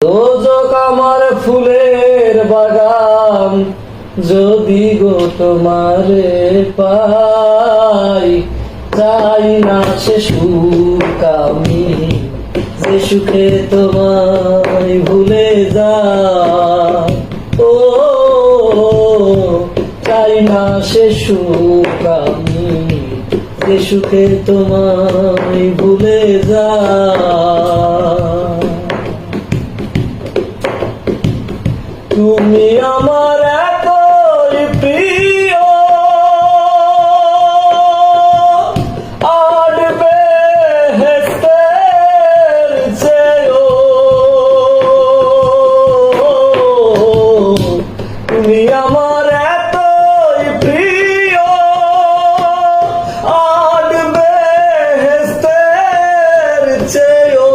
দোজক আমার ফুলের বাগান, যদি গো তোমারে পাই, চাই না সে সুখ আমি, যে সুখে তোমায় ভুলে যাই। ও চাই না সে সুখ আমি, যে সুখে তোমায় ভুলে যাই। তুমি আমার এতই প্রিয়, আর বেহেশতের চেয়েও। তুমি আমার এতই প্রিয়, আর বেহেশতের চেয়েও।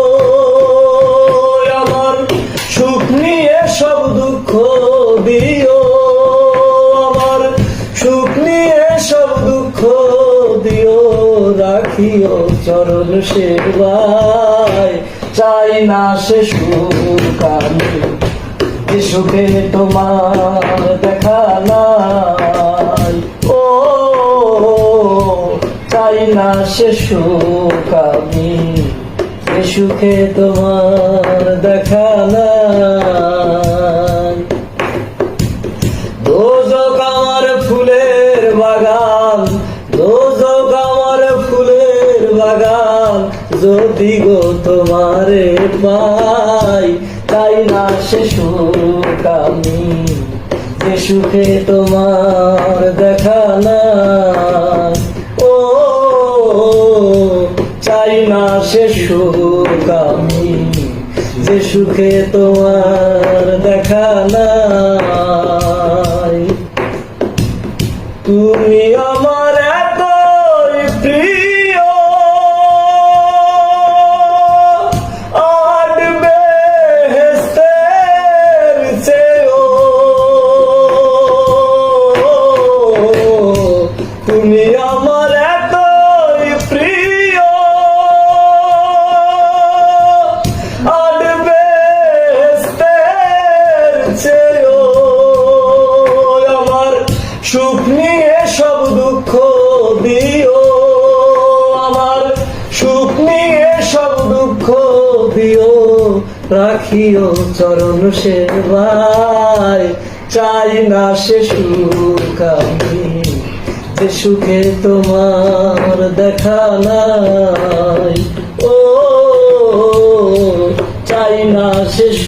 আমার সুখ নিয়ে সব দুঃখ দিও, আমার সুখ নিয়ে সব দুঃখ দিও, রাখিও চরণ সেবায়। চাই না সে সুখ আমি, যে সুখে তোমার দেখা নাই। ও চাই না সে সুখ আমি, যে সুখে তোমার দেখা নাই। দোজক আমার ফুলের বাগান, দোজক আমার ফুলের বাগান, যদি গো তোমারে পাই, চাই না সে সুখ আমি, যে সুখে তোমার দেখা নাই। ও চাই না সে সুখ আমি, যে সুখে তোমার দেখা নাই। তুমি আমার এতই প্রিয়, আর বেহেশতের চেয়েও। তুমি আমার এতই প্রিয়, আর বেহেশতের চেয়েও। আমার সুখ নিয়ে সব দুঃখ দিও, আমার সুখ নিয়ে সব দুঃখ দিও, রাখিও চরণ সেবায়। চাই না সে সুখ আমি, যে সুখে তোমার দেখা নাই। ও চাই না সে